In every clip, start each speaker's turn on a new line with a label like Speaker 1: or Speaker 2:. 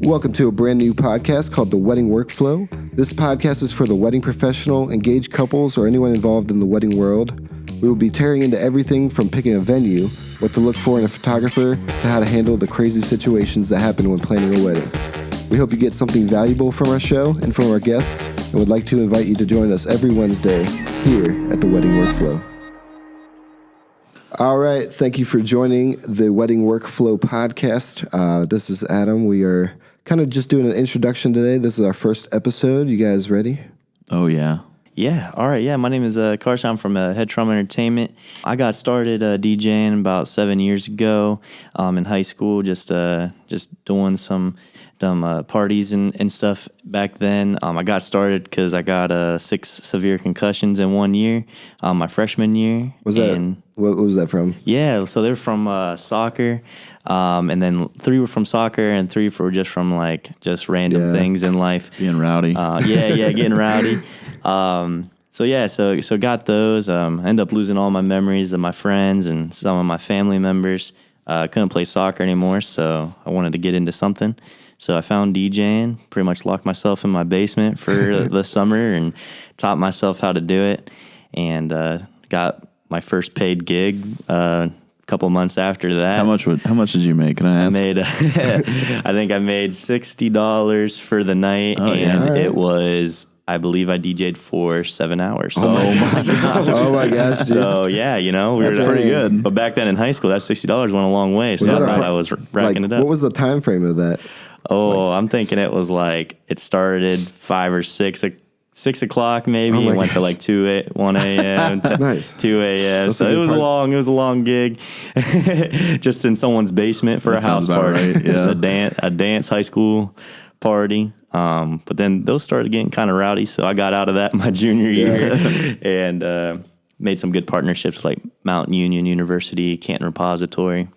Speaker 1: Welcome to a brand new podcast called The Wedding Workflow. This podcast is for the wedding professional, engaged couples, or anyone involved in the wedding world. We will be tearing into everything from picking a venue, what to look for in a photographer, to how to handle the crazy situations that happen when planning a wedding. We hope you get something valuable from our show and from our guests, and would like to invite you to join us every Wednesday here at The Wedding Workflow. All right, thank you for joining the Wedding Workflow podcast. This is Adam. We are kind of just doing an introduction today. This is our first episode. You guys ready?
Speaker 2: Oh, yeah.
Speaker 3: Yeah. All right. Yeah. My name is Carson. I'm from HeadTrauma Entertainment. I got started DJing about 7 years ago in high school, just doing some parties and stuff back then. I got started because I got 6 severe concussions in 1 year, my freshman year.
Speaker 1: What was that from?
Speaker 3: Yeah, so they're from soccer, and then 3 were from soccer, and 3 were just from just random things in life.
Speaker 2: Being rowdy.
Speaker 3: Getting rowdy. So got those. I ended up losing all my memories of my friends and some of my family members. Couldn't play soccer anymore, so I wanted to get into something. So I found DJing, pretty much locked myself in my basement for the summer and taught myself how to do it, and got my first paid gig a couple months after that.
Speaker 2: How much did you make? Can I ask?
Speaker 3: I think I made $60 for the night, It was, I believe I DJ'd for 7 hours.
Speaker 1: Oh my gosh. Oh my gosh. Dude.
Speaker 3: So yeah,
Speaker 2: that's pretty good.
Speaker 3: But back then in high school, that $60 went a long way. So I was racking it up.
Speaker 1: What was the time frame of that?
Speaker 3: Oh, I'm thinking it was it started 5 or 6 o'clock maybe. It went to 1 a.m. to
Speaker 1: Nice.
Speaker 3: 2 a.m.
Speaker 1: That's
Speaker 3: So it was a long gig, just in someone's basement for a house party.
Speaker 2: Right. Yeah.
Speaker 3: Just a dance high school party. But then those started getting kind of rowdy, so I got out of that my junior year and made some good partnerships like Mount Union University, Canton Repository.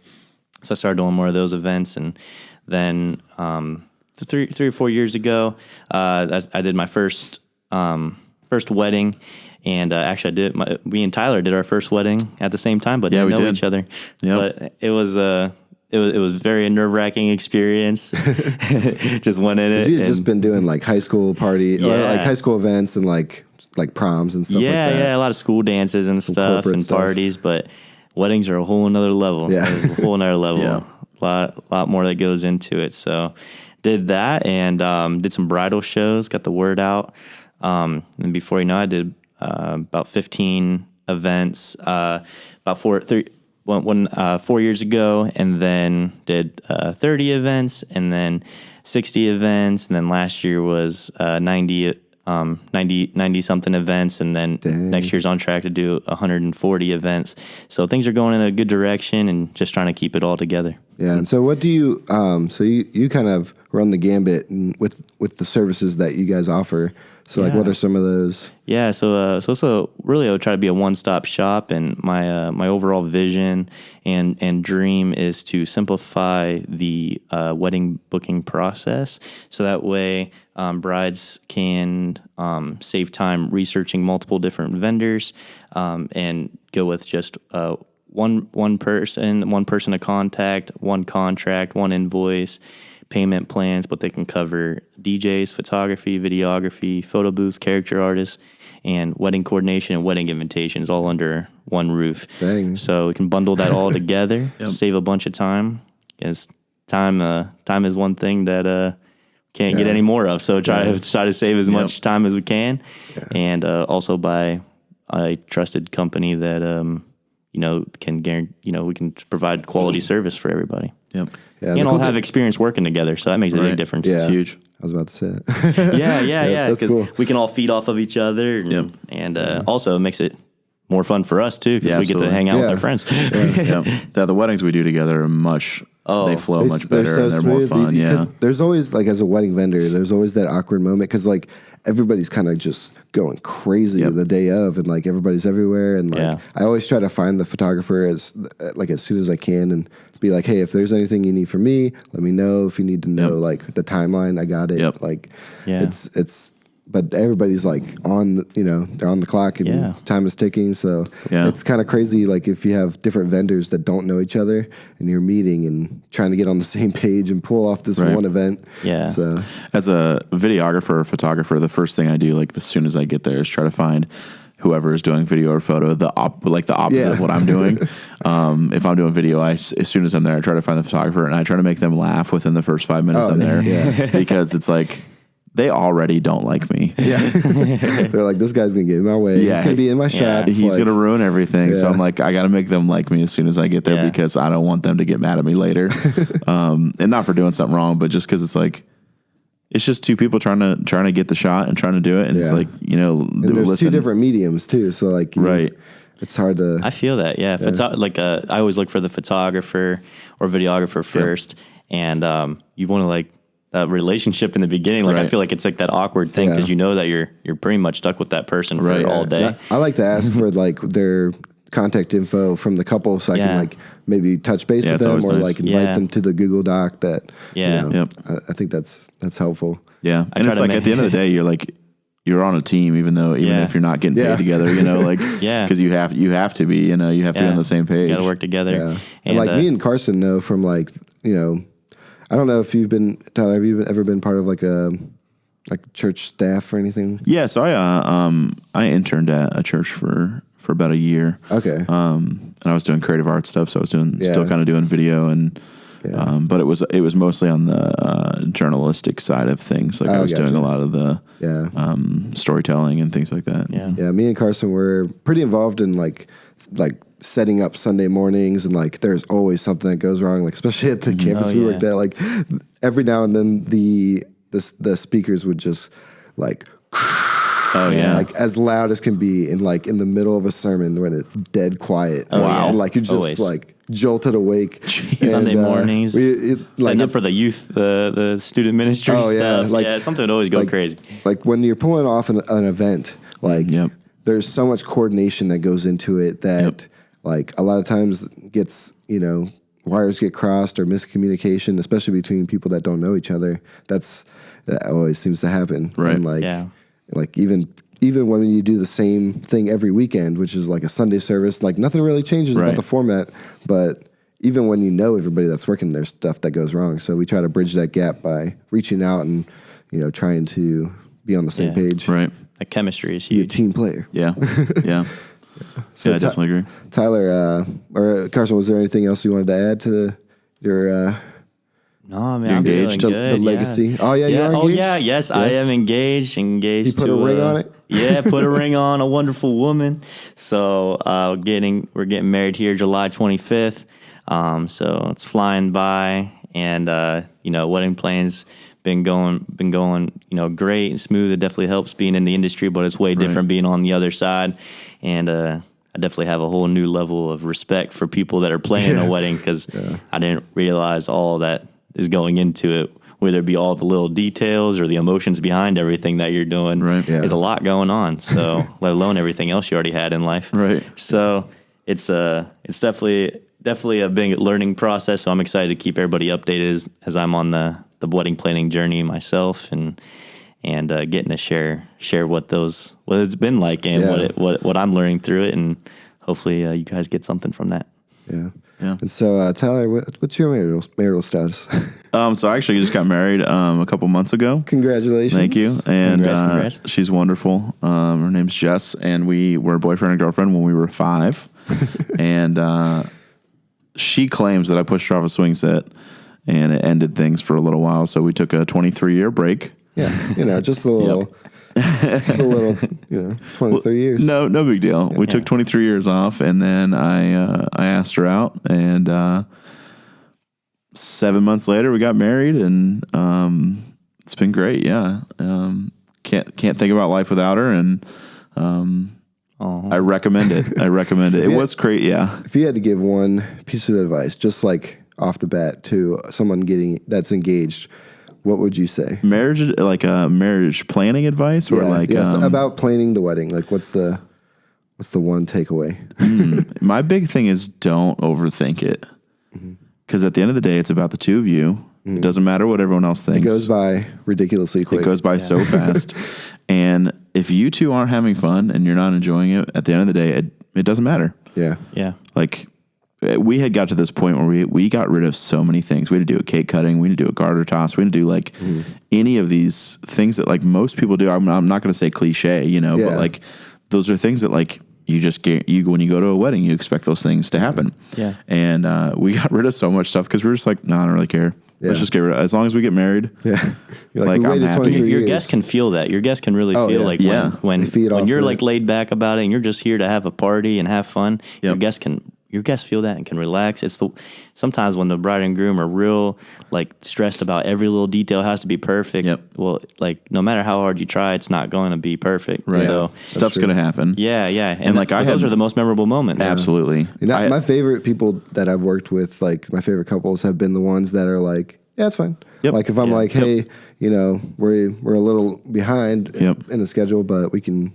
Speaker 3: So I started doing more of those events, and then 3 or 4 years ago, I did my first wedding, and actually me and Tyler did our first wedding at the same time, but didn't know each other. Yep. But it was very nerve-wracking experience. Just went in it.
Speaker 1: You've just been doing high school party, or high school events and like proms and stuff like that.
Speaker 3: Yeah, a lot of school dances and stuff and parties, but weddings are a whole another level.
Speaker 1: Yeah.
Speaker 3: There's a whole another level.
Speaker 2: Yeah.
Speaker 3: A lot more that goes into it. So did that and did some bridal shows, got the word out. And before you know, I did about 15 events, about 4 years ago, and then did 30 events, and then 60 events, and then last year was 90 something events, and then next year's on track to do 140 events. So things are going in a good direction, and just trying to keep it all together.
Speaker 1: Yeah. And so what do you so you kind of run the gambit with the services that you guys offer. So what are some of those? Yeah,
Speaker 3: so really I would try to be a one-stop shop, and my overall vision and dream is to simplify the wedding booking process, so that way brides can save time researching multiple different vendors and go with just one person to contact, one contract, one invoice, payment plans, but they can cover DJs, photography, videography, photo booth, character artists, and wedding coordination and wedding invitations all under one roof.
Speaker 1: Dang.
Speaker 3: So we can bundle that all together, save a bunch of time, because time is one thing that can't get any more of. So try to save as much time as we can, and also by a trusted company that can guarantee, we can provide quality service for everybody.
Speaker 2: Yep.
Speaker 1: Yeah,
Speaker 3: and all have experience working together, so that makes a big difference.
Speaker 1: Yeah.
Speaker 3: It's huge.
Speaker 1: I was about to say that.
Speaker 3: yeah,
Speaker 1: because
Speaker 3: cool. We can all feed off of each other, and also it makes it more fun for us too, because we get to hang out with our friends.
Speaker 2: The weddings we do together are they flow much better,
Speaker 1: so
Speaker 2: and they're more fun.
Speaker 1: Because there's always, as a wedding vendor, there's always that awkward moment, because everybody's kind of just going crazy the day of, and everybody's everywhere, and I always try to find the photographer as soon as I can, and be like, hey, if there's anything you need from me, let me know. If you need to know the timeline, I got it. It's but everybody's like on, they're on the clock and time is ticking. So it's kind of crazy. Like if you have different vendors that don't know each other and you're meeting and trying to get on the same page and pull off this one event.
Speaker 3: Yeah.
Speaker 1: So
Speaker 2: as a videographer or photographer, the first thing I do, like as soon as I get there, is try to find whoever is doing video or photo, the opposite of what I'm doing. If I'm doing video, as soon as I'm there, I try to find the photographer and I try to make them laugh within the first 5 minutes I'm there because it's like, they already don't like me.
Speaker 1: Yeah. They're like, this guy's going to get in my way. Yeah. He's going to be in my shots.
Speaker 2: He's going to ruin everything. Yeah. So I'm like, I got to make them like me as soon as I get there because I don't want them to get mad at me later. And not for doing something wrong, but just because it's like, it's just two people trying to get the shot and trying to do it. And it's like,
Speaker 1: and there's two different mediums too. So like, it's hard to.
Speaker 3: I feel that. Yeah. I always look for the photographer or videographer first. And you want to like, that relationship in the beginning, like I feel like it's like that awkward thing because you know that you're pretty much stuck with that person for all day.
Speaker 1: I like to ask for like their contact info from the couple so I can like maybe touch base with them or like invite them to the Google Doc that I think that's helpful.
Speaker 2: Yeah. And it's like at the end of the day you're on a team even if you're not getting paid together, because you have to be, you have to be on the same page.
Speaker 3: You got to work together.
Speaker 1: Yeah. And like me and Carson know from like, I don't know if Tyler, have you ever been part of like a church staff or anything?
Speaker 2: Yeah, so I interned at a church for about a year.
Speaker 1: Okay.
Speaker 2: And I was doing creative art stuff, so I was still kind of doing video and but it was mostly on the journalistic side of things. Like I was doing a lot of the storytelling and things like that.
Speaker 1: Yeah. Yeah, me and Carson were pretty involved in like setting up Sunday mornings, and like there's always something that goes wrong, like especially at the campus we worked at. Like every now and then the speakers would just like like as loud as can be in the middle of a sermon when it's dead quiet. And like you just like jolted awake.
Speaker 3: Sunday mornings, setting up for the youth, the student ministry stuff. Something would always go crazy.
Speaker 1: Like when you're pulling off an event, like there's so much coordination that goes into it that like a lot of times gets, wires get crossed or miscommunication, especially between people that don't know each other. That always seems to happen.
Speaker 2: Right.
Speaker 1: And like even when you do the same thing every weekend, which is like a Sunday service, like nothing really changes about the format, but even when everybody that's working, there's stuff that goes wrong. So we try to bridge that gap by reaching out and, trying to be on the same page.
Speaker 2: Right.
Speaker 3: Like chemistry is
Speaker 1: Be
Speaker 3: huge.
Speaker 1: a team player.
Speaker 2: Yeah. Yeah.
Speaker 1: So
Speaker 2: I definitely agree.
Speaker 1: Tyler, or Carson, was there anything else you wanted to add to your
Speaker 3: No, man, I'm feeling good.
Speaker 1: The legacy. Oh yeah, you are engaged?
Speaker 3: Oh yeah, yes, I am engaged. You
Speaker 1: put a ring on it?
Speaker 3: Yeah, put a ring on a wonderful woman. So we're getting married here July 25th. So it's flying by, and wedding plans been going, great and smooth. It definitely helps being in the industry, but it's way different being on the other side. And I definitely have a whole new level of respect for people that are planning a wedding, because I didn't realize all that is going into it, whether it be all the little details or the emotions behind everything that you're doing.
Speaker 2: Right. Yeah.
Speaker 3: There's a lot going on. So let alone everything else you already had in life.
Speaker 2: Right.
Speaker 3: So it's definitely a big learning process. So I'm excited to keep everybody updated as I'm on the wedding planning journey myself, and getting to share what it's been like and what I'm learning through it, and hopefully you guys get something from that.
Speaker 1: Yeah. Yeah. And so, Tyler, what's your marital status?
Speaker 2: So I actually just got married a couple months ago.
Speaker 1: Congratulations.
Speaker 2: Thank you. And
Speaker 3: congrats.
Speaker 2: She's wonderful. Her name's Jess, and we were boyfriend and girlfriend when we were 5. And she claims that I pushed her off a swing set, and it ended things for a little while. So we took a 23-year break.
Speaker 1: Yeah, just a little... Just a little, 23 years.
Speaker 2: No big deal. We took 23 years off, and then I asked her out, and 7 months later we got married, and it's been great. Yeah, can't think about life without her, and I recommend it. It was great. Yeah.
Speaker 1: If you had to give one piece of advice, just like off the bat, to someone that's engaged, what would you say?
Speaker 2: Marriage, like marriage planning advice, or
Speaker 1: about planning the wedding. Like, what's the one takeaway?
Speaker 2: My big thing is don't overthink it, because at the end of the day, it's about the two of you. It doesn't matter what everyone else thinks.
Speaker 1: It goes by ridiculously quick.
Speaker 2: It goes by so fast, And if you two aren't having fun and you're not enjoying it, at the end of the day, it doesn't matter.
Speaker 1: Yeah.
Speaker 3: Yeah.
Speaker 2: Like, we had got to this point where we got rid of so many things. We had to do a cake cutting. We had to do a garter toss. We had to do like any of these things that like most people do. I'm not going to say cliche, but like those are things that like you just get, when you go to a wedding, you expect those things to happen.
Speaker 3: Yeah.
Speaker 2: And we got rid of so much stuff because we were just like, no, I don't really care.
Speaker 1: Yeah.
Speaker 2: Let's just get rid of it. As long as we get married.
Speaker 1: Yeah.
Speaker 2: You're like,
Speaker 1: we
Speaker 2: I'm
Speaker 1: waited
Speaker 2: happy.
Speaker 1: 23
Speaker 3: Your
Speaker 1: years.
Speaker 3: guests can feel that. Your guests can really feel like when
Speaker 1: They feed off
Speaker 3: you're
Speaker 1: it.
Speaker 3: like laid back about it and you're just here to have a party and have fun.
Speaker 2: Yep.
Speaker 3: Your guests feel that and can relax. Sometimes when the bride and groom are real like stressed about every little detail has to be perfect.
Speaker 2: Yep.
Speaker 3: Well, like no matter how hard you try, it's not going to be perfect.
Speaker 2: Right.
Speaker 3: So
Speaker 2: Stuff's
Speaker 1: true.
Speaker 2: going to happen.
Speaker 3: yeah.
Speaker 2: And like
Speaker 3: those are the most memorable moments.
Speaker 2: Absolutely.
Speaker 1: My favorite people that I've worked with, like my favorite couples, have been the ones that are like, yeah, it's fine.
Speaker 2: Yep.
Speaker 1: Like if I'm like, hey, we're a little behind in the schedule, but we can,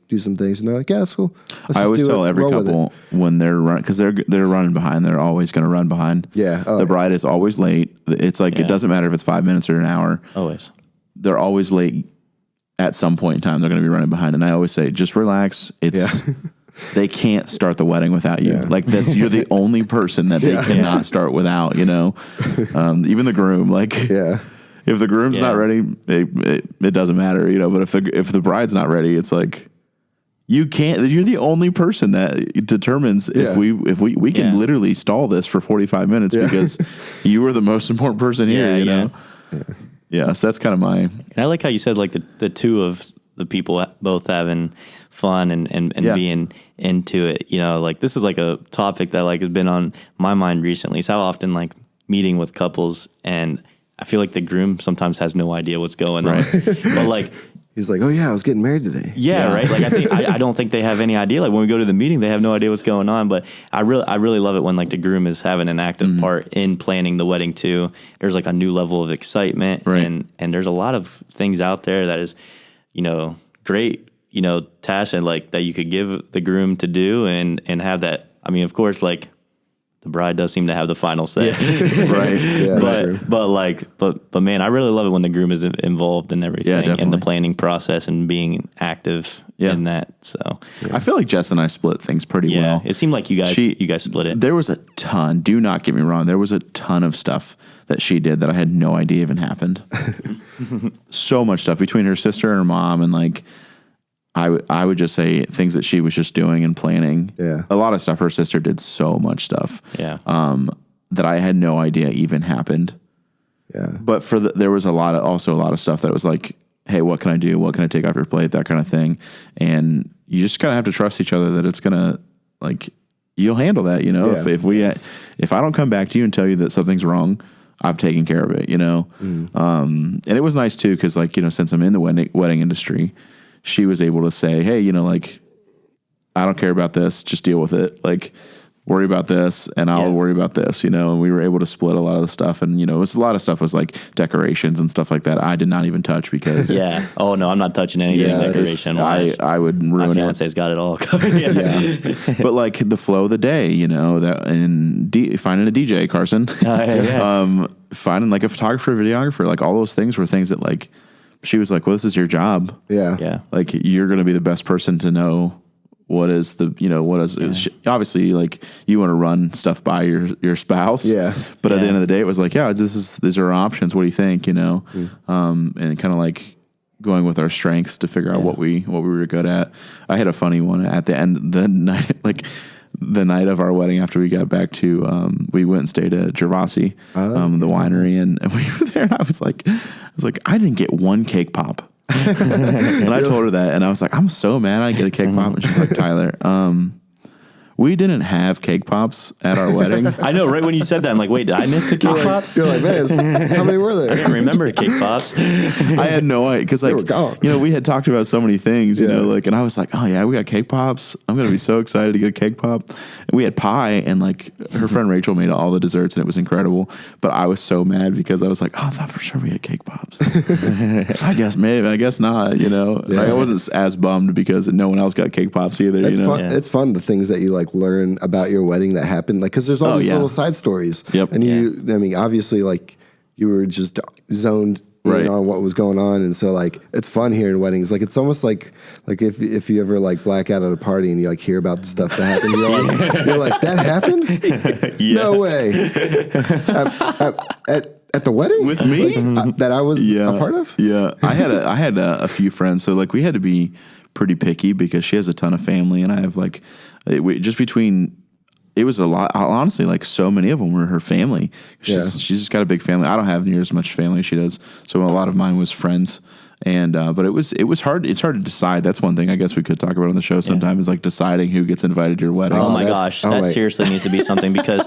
Speaker 1: do some things. And they're like, yeah, it's cool.
Speaker 2: I always tell every couple when they're running, because they're running behind, they're always going to run behind.
Speaker 1: Yeah.
Speaker 2: The bride is always late. It's like, it doesn't matter if it's 5 minutes or an hour.
Speaker 3: Always.
Speaker 2: They're always late at some point in time. They're going to be running behind. And I always say, just relax. They can't start the wedding without you.
Speaker 1: Yeah.
Speaker 2: Like you're the only person that they cannot start without, even the groom, like, if the groom's not ready, it doesn't matter, but if the bride's not ready, it's like, you're the only person that determines if we can literally stall this for 45 minutes because you were the most important person here, Yeah. So that's kind of my.
Speaker 3: And I like how you said like the two of the people both having fun and being into it. Like this is like a topic that like has been on my mind recently. So often like meeting with couples and I feel like the groom sometimes has no idea what's going on. But like
Speaker 1: he's like, oh yeah, I was getting married today.
Speaker 3: Yeah, right. Like I don't think they have any idea. Like when we go to the meeting, they have no idea what's going on. But I really love it when like the groom is having an active part in planning the wedding too. There's like a new level of excitement, and there's a lot of things out there that is, great, tasks and like that you could give the groom to do and have that. I mean, of course, like the bride does seem to have the final say, right?
Speaker 1: Yeah,
Speaker 3: but man, I really love it when the groom is involved in everything and the planning process and being active in that. So
Speaker 2: I feel like Jess and I split things pretty well.
Speaker 3: It seemed like you guys split it.
Speaker 2: There was a ton. Do not get me wrong. There was a ton of stuff that she did that I had no idea even happened. So much stuff between her sister and her mom, and like. I would just say things that she was just doing and planning.
Speaker 1: Yeah.
Speaker 2: A lot of stuff. Her sister did so much stuff.
Speaker 3: Yeah.
Speaker 2: That I had no idea even happened.
Speaker 1: Yeah.
Speaker 2: But there was a lot of stuff that was like, hey, what can I do? What can I take off your plate? That kind of thing. And you just kind of have to trust each other that it's gonna like you'll handle that.
Speaker 1: Yeah.
Speaker 2: If I don't come back to you and tell you that something's wrong, I've taken care of it. And it was nice too because like since I'm in the wedding industry. She was able to say, hey, like, I don't care about this. Just deal with it. Like, worry about this and I'll worry about this, and we were able to split a lot of the stuff. And, it was a lot of stuff was like decorations and stuff like that. I did not even touch because.
Speaker 3: Yeah. Oh, no, I'm not touching anything decoration wise.
Speaker 2: I would ruin
Speaker 3: My fiance's got it all covered.
Speaker 2: But like the flow of the day, that and finding a DJ, Carson, finding like a photographer, videographer, like all those things were things that like, she was like, well, this is your job.
Speaker 1: Yeah.
Speaker 3: Yeah.
Speaker 2: Like, you're going to be the best person to know what is obviously like you want to run stuff by your spouse.
Speaker 1: Yeah.
Speaker 2: But at the end of the day, it was like, these are our options. What do you think? And kind of like going with our strengths to figure out what we were good at. I had a funny one at the end, the night of our wedding after we got back to, we went and stayed at Gervasi, the winery, and we were there. And I was like, I didn't get one cake pop. And I told her that, and I was like, I'm so mad I didn't get a cake pop. And she's like, Tyler, we didn't have cake pops at our wedding.
Speaker 3: I know, right when you said that, I'm like, wait, did I miss the cake pops?
Speaker 1: You're like, man, how many were there?
Speaker 3: I didn't remember cake pops.
Speaker 2: I had no idea, because like, we had talked about so many things, and I was like, oh yeah, we got cake pops. I'm going to be so excited to get a cake pop. And we had pie, and like her friend Rachel made all the desserts, and it was incredible. But I was so mad because I was like, oh, I thought for sure we had cake pops. I guess not, I wasn't as bummed because no one else got cake pops either.
Speaker 1: It's fun, the things that you like learn about your wedding that happened, like because there's all these little side stories.
Speaker 2: Yep.
Speaker 1: And obviously like you were just zoned
Speaker 2: Right.
Speaker 1: on what was going on. And so like, it's fun hearing weddings. Like, it's almost like if you ever like black out at a party and you like hear about the stuff that happened, you're like, that happened? No way. At the wedding
Speaker 2: with me
Speaker 1: that I was a part of.
Speaker 2: Yeah. I had a few friends. So like we had to be pretty picky because she has a ton of family and I have like, just between, it was a lot, honestly, like so many of them were her family. She's just got a big family. I don't have near as much family as she does. So a lot of mine was friends. And, but it was hard. It's hard to decide. That's one thing I guess we could talk about on the show sometime is like deciding who gets invited to your wedding.
Speaker 3: Oh my gosh. That seriously needs to be something because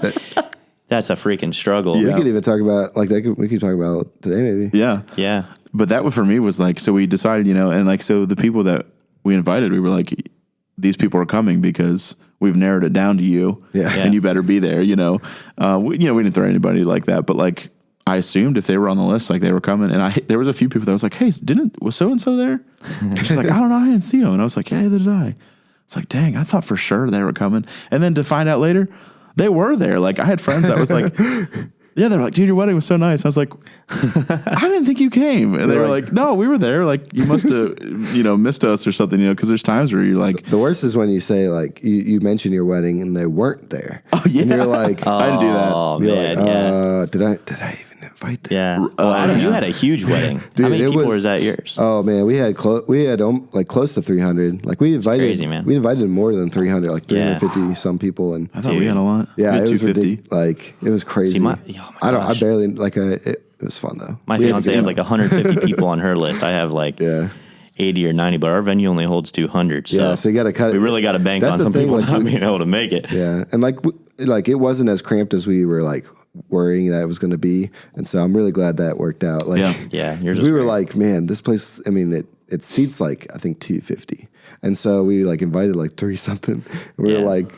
Speaker 3: that's a freaking struggle.
Speaker 1: We could even talk about like we could talk about it today maybe.
Speaker 2: Yeah.
Speaker 3: Yeah.
Speaker 2: But that for me was like, so we decided, and like, so the people that we invited, we were like, these people are coming because we've narrowed it down to you, and you better be there. We didn't throw anybody like that, but like I assumed if they were on the list, like they were coming. And there was a few people that was like, "Hey, was so and so there?" She's like, "I don't know, I didn't see them." And I was like, "Yeah, neither did I." It's like, dang, I thought for sure they were coming, and then to find out later, they were there. Like I had friends that was like. Yeah, they were like, dude, your wedding was so nice. I was like, I didn't think you came. And they were like, no, we were there. Like, you must have, missed us or something, because there's times where you're like.
Speaker 1: The worst is when you say, like, you mention your wedding and they weren't there.
Speaker 2: Oh, yeah.
Speaker 1: And you're like,
Speaker 2: I didn't do that.
Speaker 3: Oh,
Speaker 1: you're
Speaker 3: man,
Speaker 1: like, did I even invite them?
Speaker 3: Yeah. Adam, you had a huge wedding.
Speaker 1: Dude,
Speaker 3: how many people was at yours?
Speaker 1: Oh, man, we had like close to 300. Like, we invited.
Speaker 3: Crazy, man.
Speaker 1: We invited more than 300, like 350 some people. And
Speaker 2: I thought we had a lot.
Speaker 1: Yeah,
Speaker 2: it
Speaker 1: was ridiculous. Like, it was crazy. I barely, like, it was fun, though.
Speaker 3: My fiance has like 150 people on her list. I have like 80 or 90, but our venue only holds 200. So,
Speaker 1: so you got to cut.
Speaker 3: We really got to bank on some people not being able to make it.
Speaker 1: Yeah, and like it wasn't as cramped as we were like worrying that it was going to be, and so I'm really glad that worked out. Like,
Speaker 3: we
Speaker 1: were like, man, this place. I mean, it seats like I think 250, and so we like invited like 30 something. And we were like.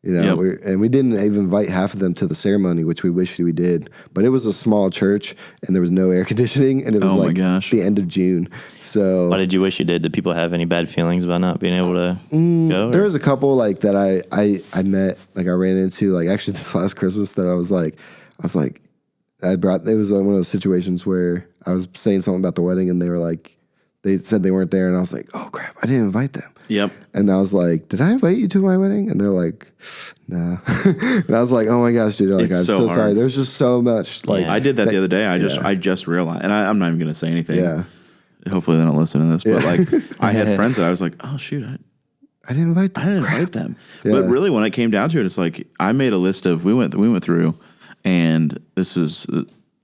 Speaker 1: And we didn't even invite half of them to the ceremony, which we wish we did. But it was a small church, and there was no air conditioning, and it was the end of June. So,
Speaker 3: what did you wish you did? Did people have any bad feelings about not being able to go?
Speaker 1: There was a couple like that I met, like I ran into, like actually this last Christmas that I was like, it was one of those situations where I was saying something about the wedding, and they were like, they said they weren't there, and I was like, oh crap, I didn't invite them.
Speaker 2: Yep.
Speaker 1: And I was like, did I invite you to my wedding? And they're like, no. And I was like, oh my gosh, dude. Like, I'm so sorry. There's just so much. Like,
Speaker 2: I did that the other day. I just realized, and I'm not even going to say anything. Yeah. Hopefully they don't listen to this. But like, I had friends that I was like, oh shoot,
Speaker 1: I didn't invite them.
Speaker 2: I didn't invite them. Yeah. But really, when it came down to it, it's like I made a list of we went through, and this is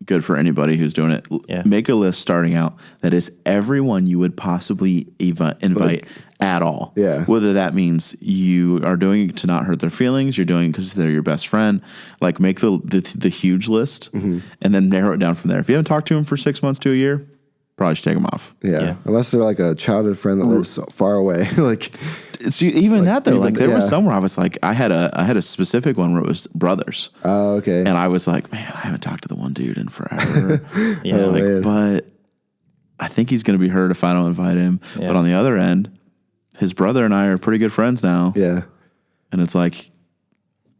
Speaker 2: good for anybody who's doing it. Yeah. Make a list starting out that is everyone you would possibly invite at all.
Speaker 1: Yeah.
Speaker 2: Whether that means you are doing it to not hurt their feelings, you're doing it because they're your best friend. Like make the huge list and then narrow it down from there. If you haven't talked to them for 6 months to a year, probably just take them off.
Speaker 1: Yeah. Unless they're like a childhood friend that lives so far away. Like,
Speaker 2: see, even that though, like there was somewhere I was like, I had a specific one where it was brothers.
Speaker 1: Oh, okay.
Speaker 2: And I was like, man, I haven't talked to the one dude in forever. But I think he's going to be hurt if I don't invite him. Yeah. But on the other end, his brother and I are pretty good friends now.
Speaker 1: Yeah.
Speaker 2: And it's like,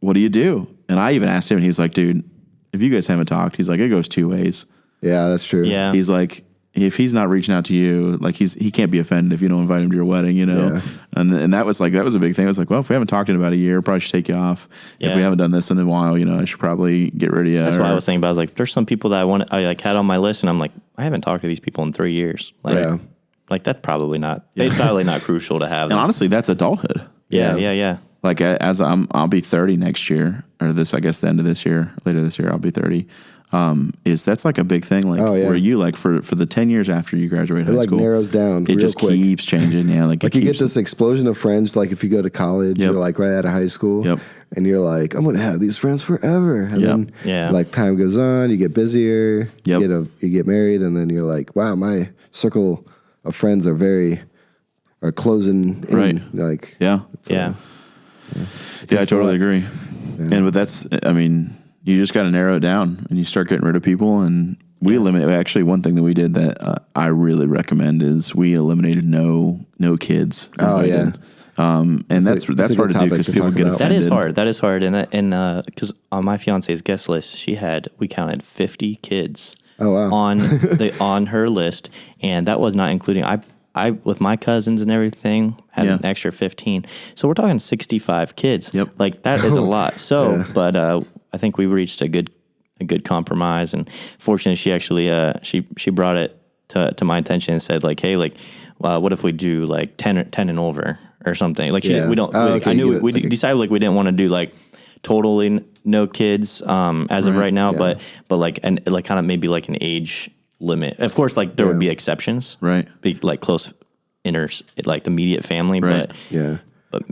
Speaker 2: what do you do? And I even asked him, and he was like, dude, if you guys haven't talked, he's like, it goes two ways.
Speaker 1: Yeah, that's true.
Speaker 3: Yeah.
Speaker 2: He's like, if he's not reaching out to you, like he can't be offended if you don't invite him to your wedding, Yeah. And that was a big thing. I was like, well, if we haven't talked in about a year, probably should take you off. Yeah. If we haven't done this in a while, I should probably get rid of you.
Speaker 3: That's what I was thinking about. I was like, there's some people that I like had on my list, and I'm like, I haven't talked to these people in 3 years. Like, like that's probably not. It's probably not crucial to have.
Speaker 2: And honestly, that's adulthood.
Speaker 3: Yeah.
Speaker 2: Like I'll be 30 next year, or the end of this year, later this year, I'll be 30. That's like a big thing, like where you like for the 10 years after you graduate high school,
Speaker 1: narrows down.
Speaker 2: It just
Speaker 1: quick.
Speaker 2: Keeps changing. Yeah, like
Speaker 1: you get this explosion of friends. Like if you go to college, you're like right out of high school, and you're like, I'm gonna have these friends forever. And then like time goes on, you get busier, you get married, and then you're like, wow, my circle of friends are closing in.
Speaker 2: Right.
Speaker 1: Like
Speaker 2: I totally agree. Yeah. And but that's, I mean, you just got to narrow it down, and you start getting rid of people. And we eliminate. Actually, one thing that we did that I really recommend is we eliminated no kids.
Speaker 1: Oh yeah.
Speaker 2: And that's hard to do because people get offended.
Speaker 3: That is hard. And because on my fiance's guest list, we counted 50 kids. on her list, and that was not including I with my cousins and everything had an extra 15. So we're talking 65 kids.
Speaker 2: Yep.
Speaker 3: Like that is a lot. So, but I think we reached a good compromise, and fortunately she actually she brought it to my attention and said like, hey, like what if we do like 10 and over or something? Like we don't I knew we decided like we didn't want to do like totally no kids as of right now, but like and like kind of maybe like an age limit. Of course, like there would be exceptions,
Speaker 2: right?
Speaker 3: Be like close like immediate family, but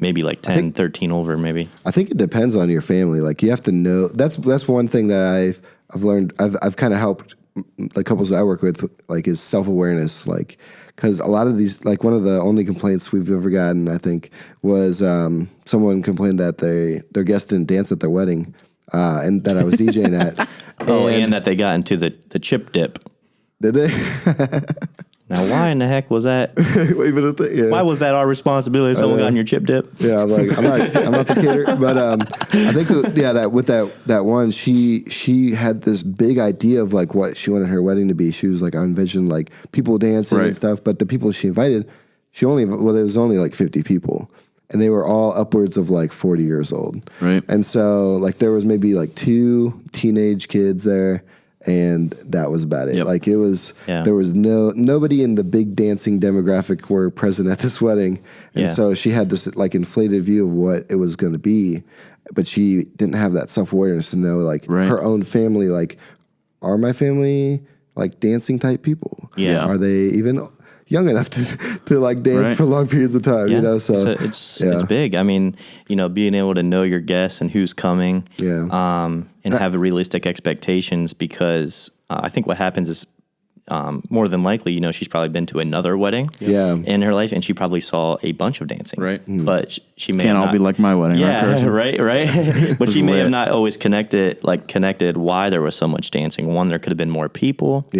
Speaker 3: maybe like 10, 13 over maybe.
Speaker 1: I think it depends on your family. Like you have to know. That's one thing that I've learned. I've kind of helped the couples that I work with, like, is self-awareness. Like, because a lot of these, like, one of the only complaints we've ever gotten, I think, was someone complained that their guest didn't dance at their wedding, and that I was DJing at.
Speaker 3: And that they got into the chip dip.
Speaker 1: Did they?
Speaker 3: Now, why in the heck was that? Why was that our responsibility? Someone got in your chip dip?
Speaker 1: Yeah, I'm like, I'm not the caterer, but I think that with that one, she had this big idea of like what she wanted her wedding to be. She was like, I envisioned like people dancing and stuff, but the people she invited, there was only like 50 people, and they were all upwards of like 40 years old,
Speaker 2: right?
Speaker 1: And so like there was maybe like 2 teenage kids there. And that was about it.
Speaker 2: Yep.
Speaker 1: Like it was, there was nobody in the big dancing demographic were present at this wedding. And so she had this like inflated view of what it was going to be, but she didn't have that self-awareness to know like her own family, like, are my family like dancing type people?
Speaker 3: Yeah.
Speaker 1: Are they even young enough to like dance for long periods of time, you know? So
Speaker 3: it's big. I mean, you know, being able to know your guests and who's coming, and have realistic expectations, because I think what happens is more than likely, you know, she's probably been to another wedding in her life, and she probably saw a bunch of dancing,
Speaker 2: right?
Speaker 3: But she may
Speaker 2: can't all be like my wedding,
Speaker 3: right? But she may have not always connected why there was so much dancing. One, there could have been more people,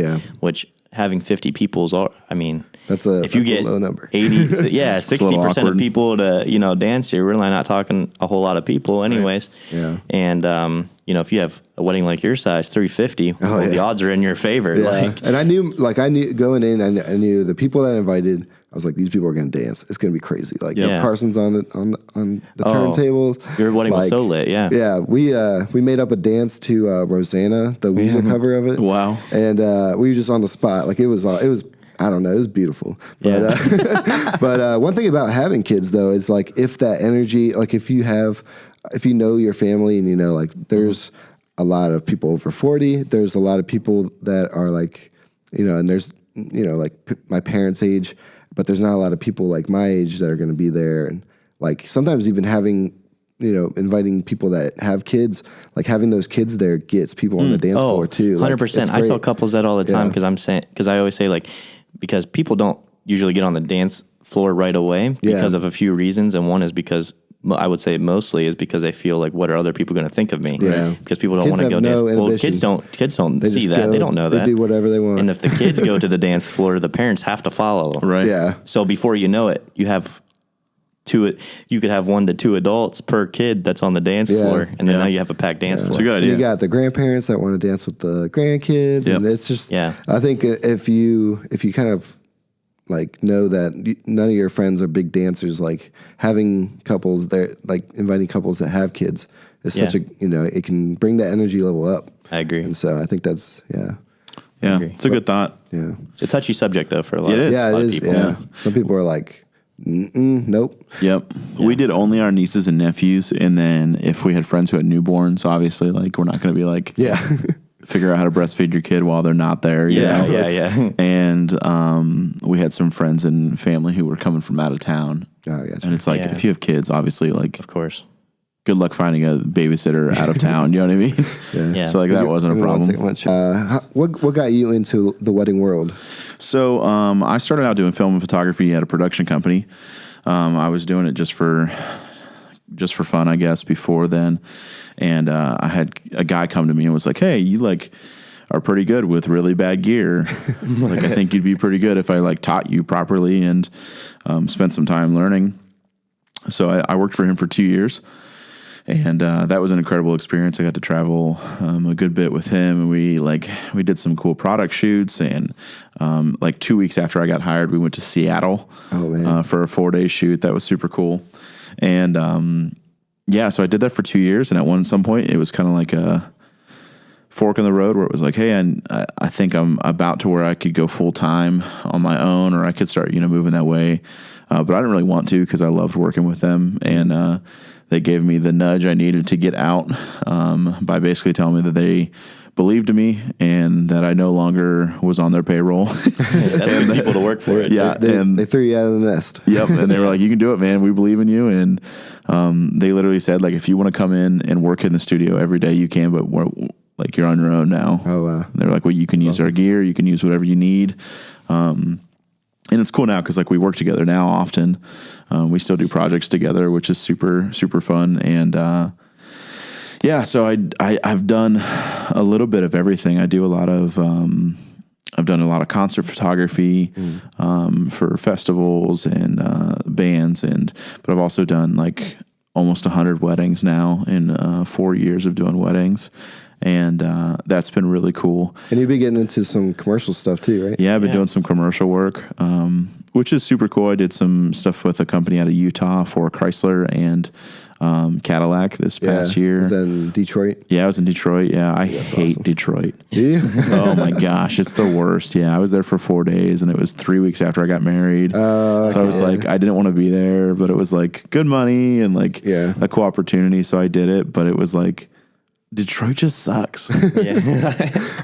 Speaker 3: which having 50 people is all, I mean, if you get
Speaker 1: a low number.
Speaker 3: 60% of people to, you know, dance, you're really not talking a whole lot of people anyways.
Speaker 1: Right. Yeah.
Speaker 3: And, you know, if you have a wedding like your size, 350, the odds are in your favor.
Speaker 1: Yeah.
Speaker 3: Like,
Speaker 1: and I knew going in, I knew the people that I invited, I was like, these people are going to dance. It's going to be crazy. Like Carson's on the turntables.
Speaker 3: Your wedding was so lit. Yeah.
Speaker 1: Yeah. We made up a dance to Rosanna, the Weezer cover of it.
Speaker 2: Wow.
Speaker 1: And we were just on the spot. Like it was I don't know. It was beautiful. But, but one thing about having kids though, is like, if that energy, like if you know your family, and you know, like there's a lot of people over 40, there's a lot of people that are like, you know, and there's, you know, like my parents' age, but there's not a lot of people like my age that are going to be there. And like sometimes even having, you know, inviting people that have kids, like having those kids there gets people on the dance floor too.
Speaker 3: 100%. I tell couples that all the time, because I always say, like, because people don't usually get on the dance floor right away because of a few reasons. And one is because, I would say mostly is because they feel like, what are other people going to think of me?
Speaker 1: Yeah.
Speaker 3: Because people don't want to go dance. Well, kids don't see that. They don't know that.
Speaker 1: They do whatever they want.
Speaker 3: And if the kids go to the dance floor, the parents have to follow.
Speaker 2: Right.
Speaker 1: Yeah.
Speaker 3: So before you know it, you could have 1 to 2 adults per kid that's on the dance floor, and then now you have a packed dance floor.
Speaker 2: It's a good idea.
Speaker 1: You got the grandparents that want to dance with the grandkids, and it's just, I think if you kind of like know that none of your friends are big dancers, like having couples there, like inviting couples that have kids is such a, you know, it can bring that energy level up.
Speaker 3: I agree.
Speaker 1: And so I think that's,
Speaker 2: it's a good thought.
Speaker 1: Yeah.
Speaker 3: It's a touchy subject though for a lot
Speaker 2: It
Speaker 3: of
Speaker 2: is.
Speaker 1: Yeah, it is.
Speaker 3: people.
Speaker 1: Yeah. Some people are like, nope.
Speaker 2: Yep. We did only our nieces and nephews, and then if we had friends who had newborns, obviously, like, we're not going to be like, figure out how to breastfeed your kid while they're not there. You know?
Speaker 3: Yeah.
Speaker 2: And we had some friends and family who were coming from out of town.
Speaker 1: Oh, gotcha.
Speaker 2: And it's like, if you have kids, obviously, like,
Speaker 3: Of course.
Speaker 2: good luck finding a babysitter out of town. You know what I mean?
Speaker 3: Yeah.
Speaker 2: So like that wasn't a problem.
Speaker 1: What got you into the wedding world?
Speaker 2: So I started out doing film and photography at a production company. I was doing it just for fun, I guess, before then. And I had a guy come to me and was like, "Hey, you like are pretty good with really bad gear. Like I think you'd be pretty good if I like taught you properly and spent some time learning." So I worked for him for 2 years. And that was an incredible experience. I got to travel a good bit with him, and we did some cool product shoots. And like 2 weeks after I got hired, we went to Seattle for a 4-day shoot. That was super cool. And so I did that for 2 years. And at some point, it was kind of like a fork in the road where it was like, hey, I think I'm about to where I could go full time on my own, or I could start moving that way. But I didn't really want to because I loved working with them, and they gave me the nudge I needed to get out by basically telling me that they believed in me and that I no longer was on their payroll.
Speaker 3: That's good people to work for.
Speaker 2: Yeah,
Speaker 1: they threw you out of the nest.
Speaker 2: Yep, and they were like, "You can do it, man. We believe in you." And they literally said, like, if you want to come in and work in the studio every day, you can, but you're on your own now.
Speaker 1: Oh wow!
Speaker 2: And they were like, well, you can use our gear, you can use whatever you need. And it's cool now because like we work together now often. We still do projects together, which is super, super fun. And so I've done a little bit of everything. I do a lot of I've done a lot of concert photography for festivals and bands, but I've also done like almost 100 weddings now in 4 years of doing weddings. And that's been really cool.
Speaker 1: And you've been getting into some commercial stuff too, right?
Speaker 2: Yeah, I've been doing some commercial work, which is super cool. I did some stuff with a company out of Utah for Chrysler and Cadillac this past year.
Speaker 1: Was that in Detroit?
Speaker 2: Yeah, I was in Detroit. Yeah, I hate
Speaker 1: awesome.
Speaker 2: Detroit.
Speaker 1: Do you?
Speaker 2: Oh my gosh, it's the worst. Yeah, I was there for 4 days, and it was 3 weeks after I got married. So I was like, I didn't want to be there, but it was like good money and like a cool opportunity, so I did it. But it was like, Detroit just sucks.
Speaker 1: I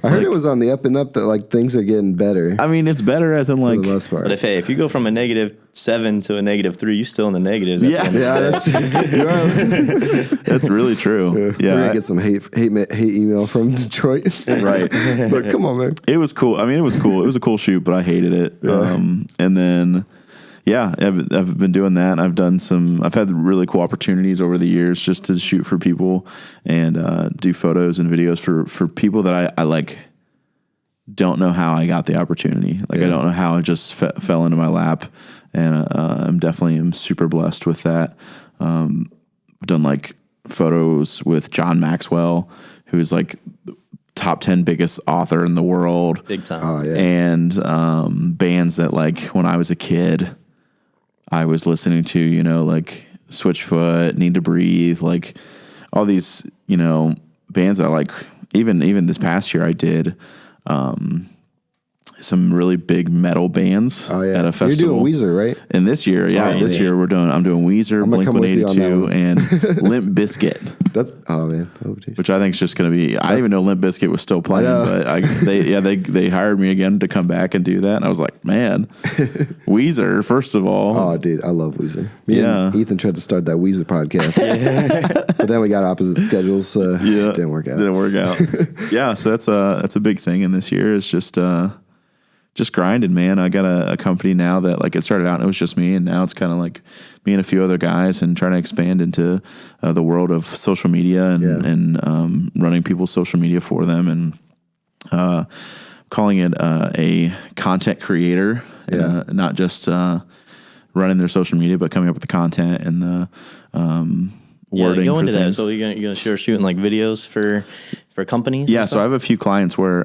Speaker 1: heard it was on the up and up that like things are getting better.
Speaker 2: I mean, it's better as in like
Speaker 1: for the most part.
Speaker 3: But if you go from a -7 to a -3, you're still in the negatives.
Speaker 1: That's
Speaker 2: that's really true.
Speaker 1: We're gonna get some hate email from Detroit,
Speaker 2: right?
Speaker 1: But come on, man.
Speaker 2: It was cool. I mean, it was cool. It was a cool shoot, but I hated it. And then. Yeah, I've been doing that. I've had really cool opportunities over the years just to shoot for people and do photos and videos for people that I like. Don't know how I got the opportunity. I don't know how it just fell into my lap, and I'm super blessed with that. I've done like photos with John Maxwell, who's like top 10 biggest author in the world,
Speaker 3: big time.
Speaker 1: Oh yeah,
Speaker 2: and bands that like when I was a kid, I was listening to, like Switchfoot, Need to Breathe, like all these, bands that I like. Even this past year, I did some really big metal bands at a festival.
Speaker 1: You're doing Weezer, right?
Speaker 2: And this year, this year I'm doing Weezer, Blink-182, and Limp Bizkit. Which I think is just going to be. I didn't even know Limp Bizkit was still playing, but they hired me again to come back and do that, and I was like, man, Weezer first of all.
Speaker 1: Oh, dude, I love Weezer. Me and Ethan tried to start that Weezer podcast, but then we got opposite schedules, so it didn't work out.
Speaker 2: Yeah, so that's a big thing in this year is just grinding, man. I got a company now that like it started out and it was just me, and now it's kind of like me and a few other guys and trying to expand into the world of social media and running people's social media for them and calling it a content creator, not just running their social media, but coming up with the content and the wording
Speaker 3: go
Speaker 2: for
Speaker 3: into
Speaker 2: things.
Speaker 3: that. So you're gonna start shooting like videos for companies?
Speaker 2: Yeah, so I have a few clients where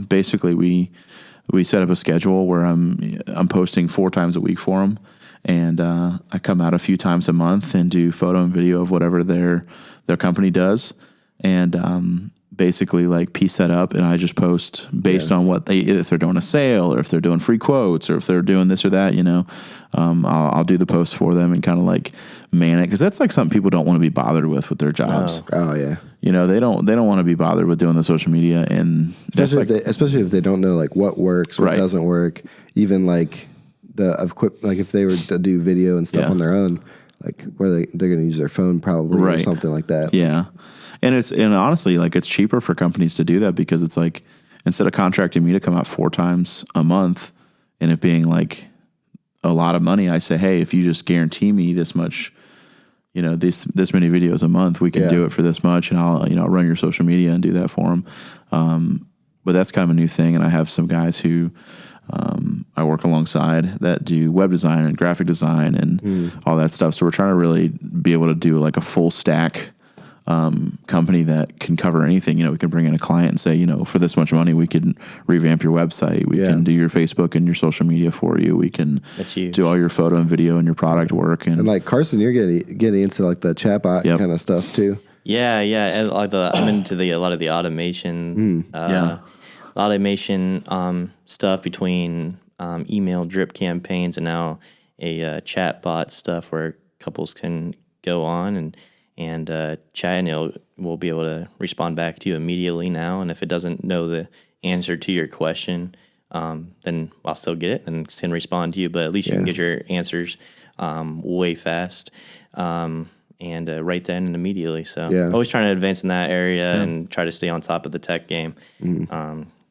Speaker 2: basically we set up a schedule where I'm posting 4 times a week for them, and I come out a few times a month and do photo and video of whatever their company does, and basically like piece that up, and I just post based on what if they're doing a sale or if they're doing free quotes or if they're doing this or that, I'll do the post for them and kind of like man it, because that's like something people don't want to be bothered with their jobs.
Speaker 1: Oh yeah.
Speaker 2: They don't want to be bothered with doing the social media, and
Speaker 1: especially if they don't know like what works, what doesn't work. Even like if they were to do video and stuff on their own, like where they're going to use their phone probably or something like that.
Speaker 2: Yeah, and honestly like it's cheaper for companies to do that because it's like instead of contracting me to come out 4 times a month and it being like a lot of money, I say, hey, if you just guarantee me this much. This many videos a month, we can do it for this much, and I'll run your social media and do that for them. But that's kind of a new thing, and I have some guys who I work alongside that do web design and graphic design and all that stuff. So we're trying to really be able to do like a full stack company that can cover anything. You know, we can bring in a client and say, you know, for this much money, we can revamp your website. We can do your Facebook and your social media for you. We can do all your photo and video and your product work. And
Speaker 1: like Carson, you're getting into like the chatbot kind of stuff too.
Speaker 3: Yeah. And like I'm into a lot of the automation, stuff between email drip campaigns and now a chat bot stuff where couples can go on and chat, and we'll be able to respond back to you immediately now. And if it doesn't know the answer to your question, then I'll still get it and can respond to you. But at least you can get your answers way fast and right then and immediately. So always trying to advance in that area and try to stay on top of the tech game.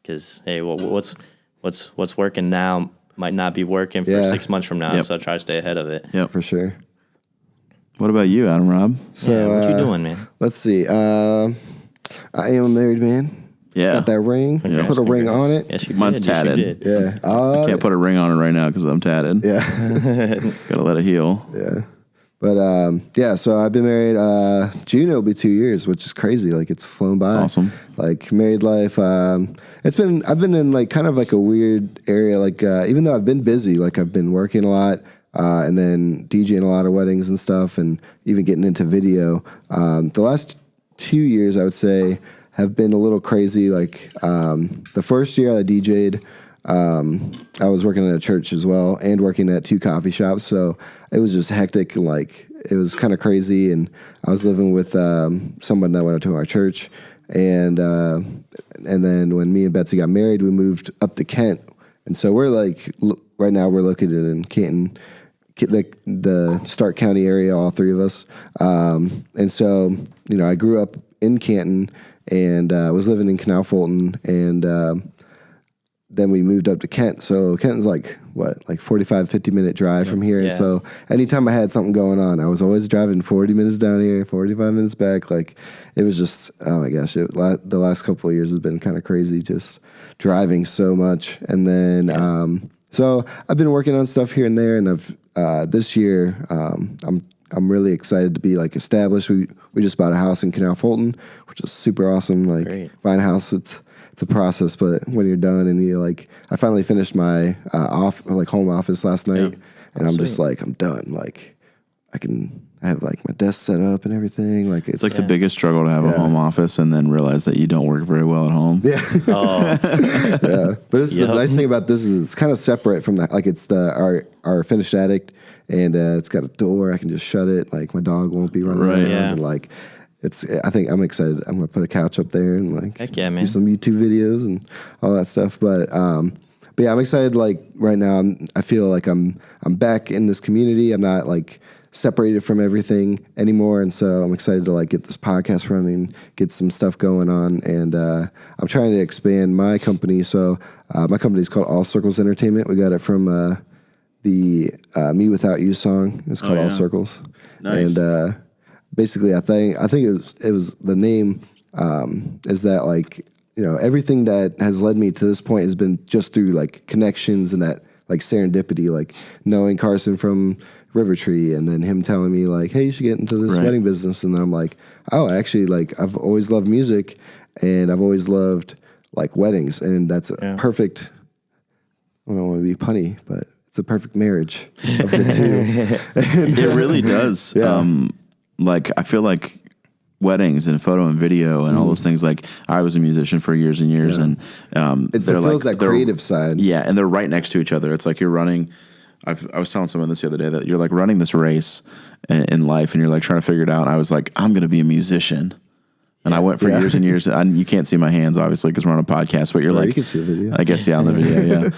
Speaker 3: Because hey, what's working now might not be working for 6 months from now. So try to stay ahead of it.
Speaker 1: Yep, for sure.
Speaker 2: What about you, Adam Robb?
Speaker 1: So
Speaker 3: what you doing, man?
Speaker 1: Let's see. I am a married man.
Speaker 2: Yeah.
Speaker 1: Got that ring. Put a ring on it.
Speaker 3: Yes, you
Speaker 2: Mine's
Speaker 3: did.
Speaker 2: tatted.
Speaker 3: Yes, you did.
Speaker 1: Yeah.
Speaker 2: I can't put a ring on it right now because I'm tatted.
Speaker 1: Yeah.
Speaker 2: Gotta let it heal.
Speaker 1: Yeah. But so I've been married. June it'll be 2 years, which is crazy. Like it's flown by.
Speaker 2: That's awesome.
Speaker 1: Like married life. I've been in like kind of like a weird area. Like even though I've been busy, like I've been working a lot. And then DJing a lot of weddings and stuff, and even getting into video. The last 2 years, I would say, have been a little crazy. Like the first year I DJ'd, I was working at a church as well and working at 2 coffee shops. So it was just hectic and like it was kind of crazy. And I was living with someone that went to our church. And then when me and Betsy got married, we moved up to Kent. And so we're like, right now we're located in Canton, the Stark County area, all three of us. And so, you know, I grew up in Canton and was living in Canal Fulton, and then we moved up to Kent. So Kenton's like 45, 50-minute drive from here. And so anytime I had something going on, I was always driving 40 minutes down here, 45 minutes back. Like it was just, oh my gosh, the last couple of years has been kind of crazy, just driving so much. And then, so I've been working on stuff here and there, and I've this year I'm really excited to be like established. We just bought a house in Canal Fulton, which is super awesome. Like buying a house, it's a process, but when you're done and you're like, I finally finished my home office last night, and I'm just like, I'm done. Like I have like my desk set up and everything. Like it's
Speaker 2: like the biggest struggle to have a home office and then realize that you don't work very well at home.
Speaker 1: Yeah. But the nice thing about this is it's kind of separate from that. Like it's our finished attic, and it's got a door. I can just shut it. Like my dog won't be running around. And like I think I'm excited. I'm gonna put a couch up there and like do some YouTube videos and all that stuff. But yeah, I'm excited. Like right now, I feel like I'm back in this community. I'm not like separated from everything anymore, and so I'm excited to like get this podcast running, get some stuff going on, and I'm trying to expand my company. So my company is called All Circles Entertainment. We got it from the Me Without You song. It's called All Circles.
Speaker 2: Nice.
Speaker 1: And basically, I think it was the name is that like, you know, everything that has led me to this point has been just through like connections and that like serendipity, like knowing Carson from River Tree, and then him telling me like, hey, you should get into this wedding business. And then I'm like, oh, actually, like I've always loved music and I've always loved like weddings, and that's a perfect, I don't want to be punny, but it's a perfect marriage of the two.
Speaker 2: It really does. Like I feel like weddings and photo and video and all those things, like I was a musician for years and years, and
Speaker 1: it feels that creative side.
Speaker 2: Yeah, and they're right next to each other. It's like you're running. I was telling someone this the other day that you're like running this race in life, and you're like trying to figure it out. And I was like, I'm going to be a musician. And I went for years and years. And you can't see my hands, obviously, because we're on a podcast. But you're like,
Speaker 1: you can see the video.
Speaker 2: I guess, on the video,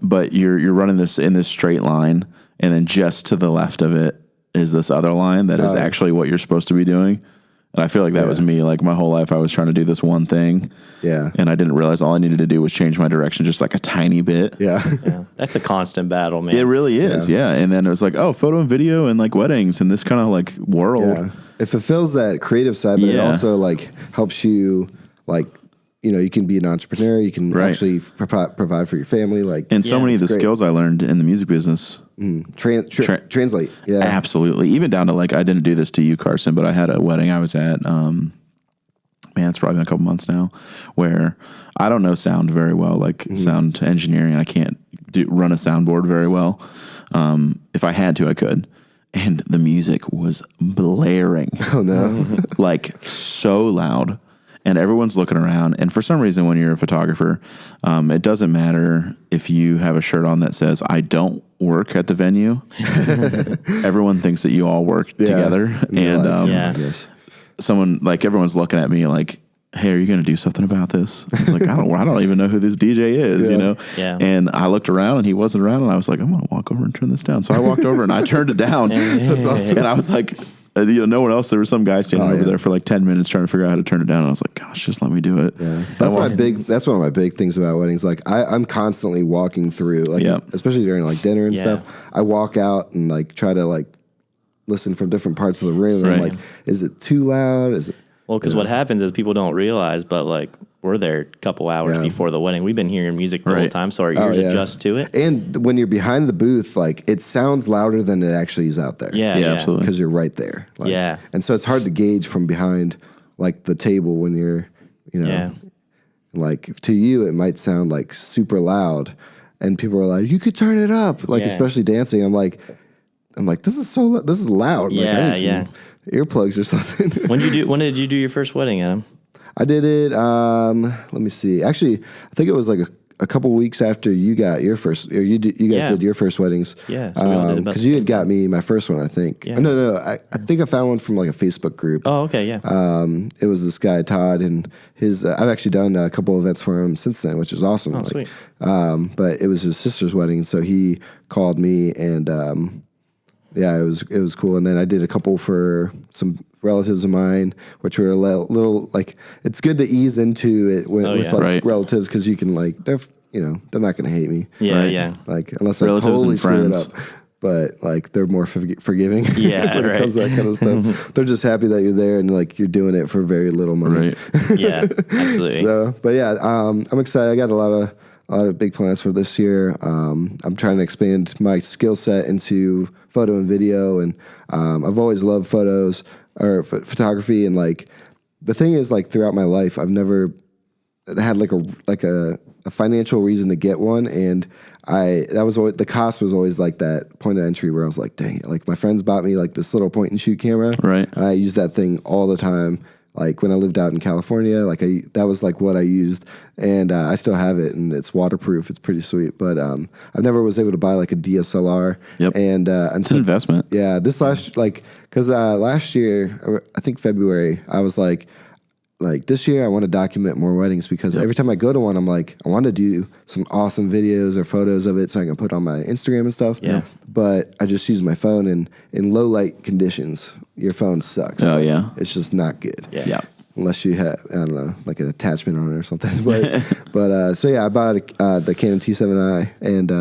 Speaker 2: but you're running this in this straight line, and then just to the left of it is this other line that is actually what you're supposed to be doing. And I feel like that was me. Like my whole life, I was trying to do this one thing.
Speaker 1: Yeah.
Speaker 2: And I didn't realize all I needed to do was change my direction just like a tiny bit.
Speaker 1: Yeah.
Speaker 3: That's a constant battle, man.
Speaker 2: It really is. Yeah. And then it was like, oh, photo and video and like weddings and this kind of like world.
Speaker 1: Yeah. It fulfills that creative side, but it also like helps you like you can be an entrepreneur. You can actually provide for your family.
Speaker 2: And so many of the skills I learned in the music business.
Speaker 1: Translate. Yeah,
Speaker 2: absolutely. Even down to I didn't do this to you, Carson, but I had a wedding I was at. It's probably been a couple months now, where I don't know sound very well, sound engineering. I can't run a soundboard very well. If I had to, I could. And the music was blaring.
Speaker 1: Oh no.
Speaker 2: So loud. And everyone's looking around. And for some reason, when you're a photographer, it doesn't matter if you have a shirt on that says, I don't work at the venue. Everyone thinks that you all work together. And someone, everyone's looking at me hey, are you going to do something about this? I was I don't even know who this DJ is,
Speaker 3: Yeah.
Speaker 2: And I looked around and he wasn't around, and I was I'm going to walk over and turn this down. So I walked over and I turned it down. That's awesome. And I was no one else. There was some guy standing over there for 10 minutes trying to figure out how to turn it down. And I was gosh, just let me do it.
Speaker 1: Yeah. That's one of my big things about weddings. I'm constantly walking through, especially during dinner and stuff. I walk out and try to listen from different parts of the room.
Speaker 2: Right.
Speaker 1: I'm is it too loud? Is it?
Speaker 3: Well, because what happens is people don't realize, but we're there a couple hours before the wedding. We've been hearing music the whole time, so our ears adjust to it.
Speaker 1: And when you're behind the booth, it sounds louder than it actually is out there.
Speaker 3: Yeah,
Speaker 2: absolutely.
Speaker 1: Because you're right there. And so it's hard to gauge from behind the table when you're, to you it might sound super loud, and people are you could turn it up, especially dancing. I'm like, this is loud. I need some earplugs or something.
Speaker 3: When did you do your first wedding, Adam?
Speaker 1: I did it. Let me see. Actually, I think it was a couple weeks after you got your first. Or you guys did your first weddings.
Speaker 3: Yeah, so we all did about
Speaker 1: because you had got me my first one, I think.
Speaker 3: Yeah.
Speaker 1: No. I think I found one from a Facebook group.
Speaker 3: Oh, okay, yeah.
Speaker 1: It was this guy Todd, and his. I've actually done a couple of events for him since then, which is awesome.
Speaker 3: Oh, sweet.
Speaker 1: But it was his sister's wedding, so he called me and. It was cool. And then I did a couple for some relatives of mine, which were a little it's good to ease into it with relatives, because you can they're not going to hate me.
Speaker 3: Yeah, yeah.
Speaker 1: Unless
Speaker 2: relatives
Speaker 1: I totally
Speaker 2: and
Speaker 1: screw it
Speaker 2: friends.
Speaker 1: up. But they're more forgiving.
Speaker 3: Yeah,
Speaker 1: when it comes to that kind of stuff. They're just happy that you're there and you're doing it for very little money.
Speaker 2: Right.
Speaker 3: Yeah, absolutely.
Speaker 1: So, but yeah, I'm excited. I got a lot of big plans for this year. I'm trying to expand my skill set into photo and video, and I've always loved photos or photography. And the thing is, throughout my life, I've never had a financial reason to get one, and that was always, the cost was always that point of entry where I was dang it, my friends bought me this little point and shoot camera,
Speaker 2: right? And
Speaker 1: I used that thing all the time. When I lived out in California, that was what I used, and I still have it, and it's waterproof. It's pretty sweet, but I never was able to buy a DSLR.
Speaker 2: Yep.
Speaker 1: And
Speaker 2: it's an investment.
Speaker 1: Yeah, this last because last year, I think February, I was this year I want to document more weddings, because every time I go to one, I'm I want to do some awesome videos or photos of it so I can put on my Instagram and stuff.
Speaker 3: Yeah.
Speaker 1: But I just use my phone, and in low light conditions, your phone sucks.
Speaker 2: Oh yeah,
Speaker 1: it's just not good.
Speaker 3: Yeah.
Speaker 1: Unless you have, I don't know, an attachment on it or something. But so yeah, I bought the Canon T7i, and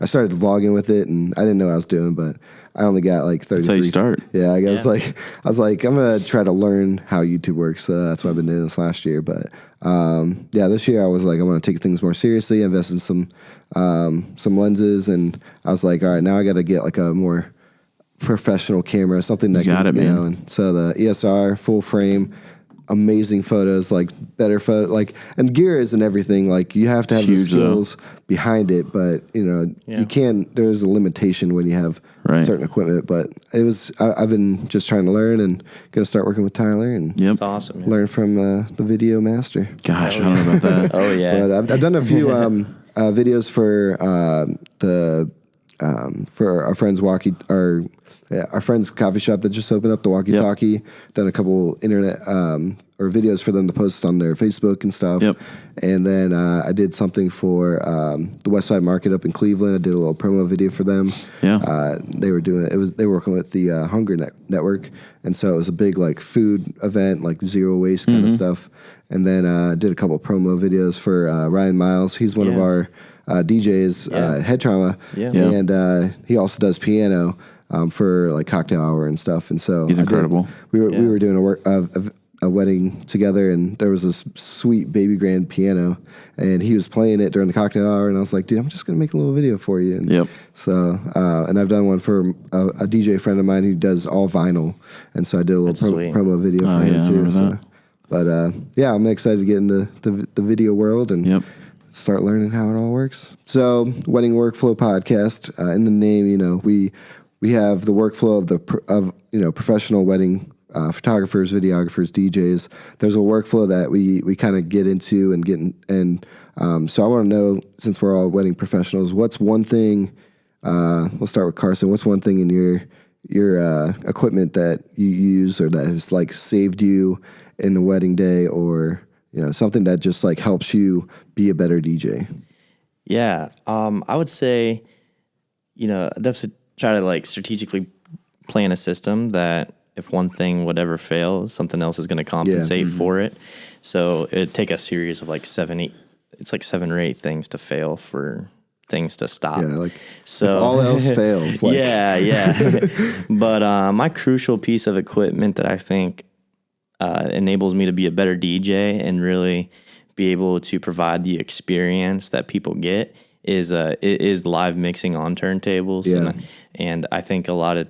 Speaker 1: I started vlogging with it, and I didn't know what I was doing, but I only got 33.
Speaker 2: That's how you start.
Speaker 1: Yeah, I guess I was I'm gonna try to learn how YouTube works. So that's what I've been doing this last year. But this year I was I want to take things more seriously, invest in some lenses, and I was all right, now I got to get a more professional camera, something that man. And so the ESR full frame, amazing photos, better photo, and gear isn't everything. You have to have the skills behind it, but you can. There's a limitation when you have certain equipment. But I've been just trying to learn, and gonna start working with Tyler, and
Speaker 3: That's awesome. Man.
Speaker 1: learn from the video master.
Speaker 2: Gosh, I don't know about that.
Speaker 3: Oh yeah.
Speaker 1: But I've done a few videos for our friends our friend's coffee shop that just opened up, the Walkie Talkie. Done a couple internet or videos for them to post on their Facebook and stuff.
Speaker 2: Yep.
Speaker 1: And then I did something for the West Side Market up in Cleveland. I did a little promo video for them.
Speaker 2: Yeah.
Speaker 1: They were working with the Hunger Network, and so it was a big food event, zero waste kind of stuff. And then I did a couple promo videos for Ryan Miles. He's one of our DJs at HeadTrauma, and he also does piano for cocktail hour and stuff. And so
Speaker 2: he's incredible.
Speaker 1: We were doing a wedding together, and there was this sweet baby grand piano, and he was playing it during the cocktail hour, and I was like, dude, I'm just gonna make a little video for you. And so, and I've done one for a DJ friend of mine who does all vinyl, and so I did a little promo video for him too. So, but yeah, I'm excited to get into the video world and start learning how it all works. So, Wedding Workflow Podcast, in the name, you know, we have the workflow of professional wedding photographers, videographers, DJs. There's a workflow that we kind of get into so I want to know, since we're all wedding professionals, what's one thing? We'll start with Carson. What's one thing in your equipment that you use or that has like saved you in the wedding day, or something that just like helps you be a better DJ?
Speaker 3: Yeah, I would say, I'd have to try to like strategically plan a system that if one thing would ever fail, something else is going to compensate for it. So it'd take a series of like 7 or 8 things to fail for things to stop.
Speaker 1: Yeah, like so if all else fails. Like.
Speaker 3: Yeah. But my crucial piece of equipment that I think enables me to be a better DJ and really be able to provide the experience that people get is live mixing on turntables.
Speaker 1: Yeah.
Speaker 3: And I think a lot of,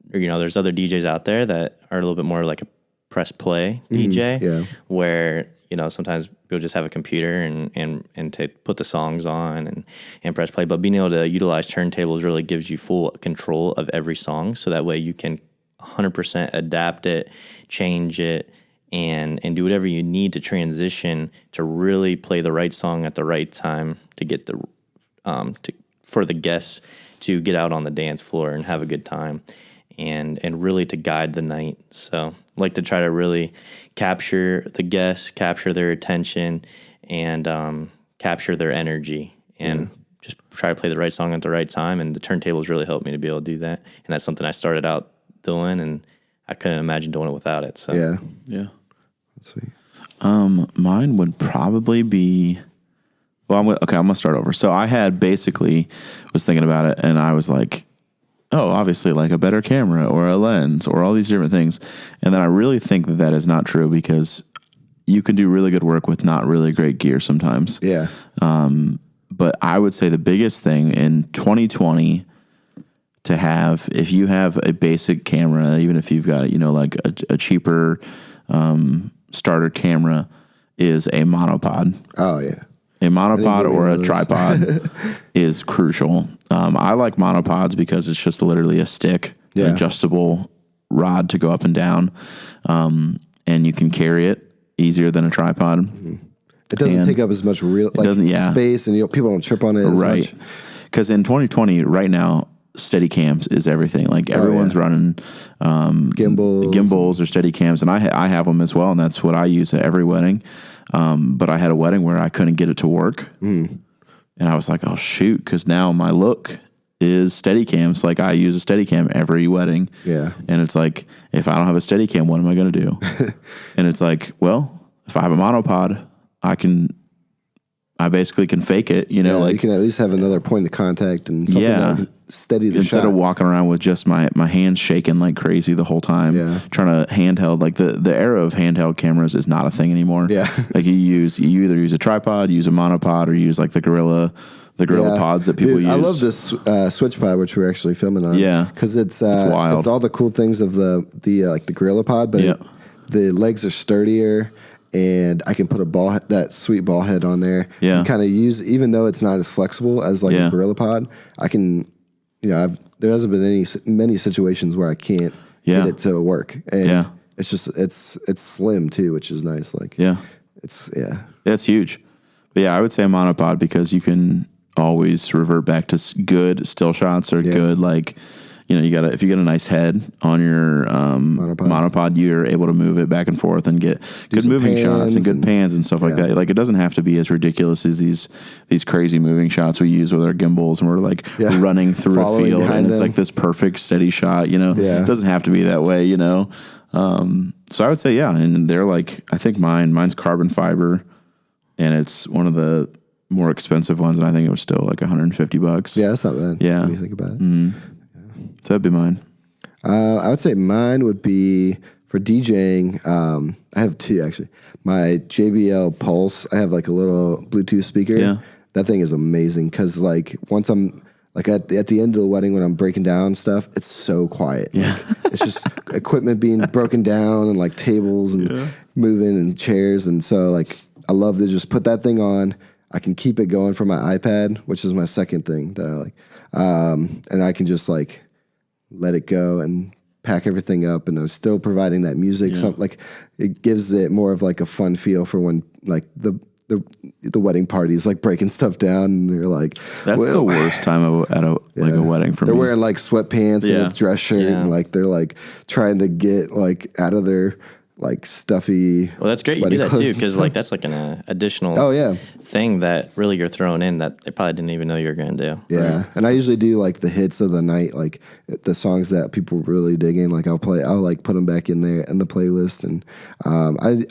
Speaker 3: there's other DJs out there that are a little bit more like a press play DJ, where, sometimes people just have a computer and put the songs on and press play. But being able to utilize turntables really gives you full control of every song. So that way you can 100% adapt it, change it, and do whatever you need to transition to really play the right song at the right time to get for the guests to get out on the dance floor and have a good time. And really to guide the night. So I like to try to really capture the guests, capture their attention, and capture their energy, and just try to play the right song at the right time. And the turntables really helped me to be able to do that. And that's something I started out doing, and I couldn't imagine doing it without it. So
Speaker 2: yeah.
Speaker 1: Sweet.
Speaker 2: Mine would probably be. Well, I'm gonna start over. So I was thinking about it, and I was like, oh, obviously like a better camera or a lens or all these different things. And then I really think that is not true, because you can do really good work with not really great gear sometimes.
Speaker 1: Yeah.
Speaker 2: But I would say the biggest thing in 2020 to have, if you have a basic camera, even if you've got, like a cheaper starter camera, is a monopod.
Speaker 1: Oh, yeah.
Speaker 2: A monopod or a tripod is crucial. I like monopods because it's just literally a stick, an adjustable rod to go up and down, and you can carry it easier than a tripod.
Speaker 1: Mm-hmm. It doesn't take up as much space, and people don't trip on it as much.
Speaker 2: Because in 2020, right now, Steadicams is everything. Like everyone's running gimbals or Steadicams, and I have them as well, and that's what I use at every wedding. But I had a wedding where I couldn't get it to work. And I was like, oh, shoot, because now my look is Steadicams. Like, I use a Steadicam every wedding. Yeah. And it's like, if I don't have a Steadicam, what am I going to do? And it's like, well, if I have a monopod, I basically can fake it, you
Speaker 1: can at least have another point of contact and something that can steady the
Speaker 2: instead
Speaker 1: shot.
Speaker 2: of walking around with just my hands shaking like crazy the whole time, trying to handheld. Like the era of handheld cameras is not a thing anymore. Like you either use a tripod, use a monopod, or use like the Gorilla pods that people use. I love
Speaker 1: this switch pod, which we're actually filming on. Because it's wild. It's all the cool things of the Gorilla pod, but the legs are sturdier. And I can put that sweet ball head on there. Yeah. And kind of use, even though it's not as flexible as like a Gorilla Pod, I can, there hasn't been many situations where I can't get it to work. And it's just, it's slim too, which is nice. Like,
Speaker 2: That's huge. But I would say a monopod, because you can always revert back to good still shots or good, like, if you get a nice head on your monopod, you're able to move it back and forth and get good moving shots and good pans and stuff like that. Like, it doesn't have to be as ridiculous as these crazy moving shots we use with our gimbals, and we're like running through a field and it's like this perfect steady shot. It doesn't have to be that way. So I would say and they're like, I think mine's carbon fiber, and it's one of the more expensive ones, and I think it was still like $150.
Speaker 1: Yeah, that's not bad.
Speaker 2: Yeah,
Speaker 1: when you think about it.
Speaker 2: Mm-hmm. So that'd be mine.
Speaker 1: I would say mine would be for DJing, I have two actually. My JBL Pulse, I have like a little Bluetooth speaker.
Speaker 2: Yeah.
Speaker 1: That thing is amazing because like once I'm like at the end of the wedding when I'm breaking down stuff, it's so quiet.
Speaker 2: Yeah.
Speaker 1: Like, it's just equipment being broken down and like tables and moving and chairs. And so like I love to just put that thing on. I can keep it going for my iPad, which is my second thing that I like. And I can just like let it go and pack everything up, and I'm still providing that music. So like it gives it more of like a fun feel for when like the wedding party is like breaking stuff down, and you're like,
Speaker 2: that's the worst time at a wedding for me.
Speaker 1: They're wearing like sweatpants and a dress shirt, and like they're like trying to get like out of their like stuffy.
Speaker 3: Well, that's great. You do that too, because like that's like an additional thing that really you're throwing in that they probably didn't even know you were going to do.
Speaker 1: Yeah,
Speaker 3: right?
Speaker 1: and I usually do like the hits of the night, like the songs that people really dig in. Like I'll like put them back in there in the playlist, and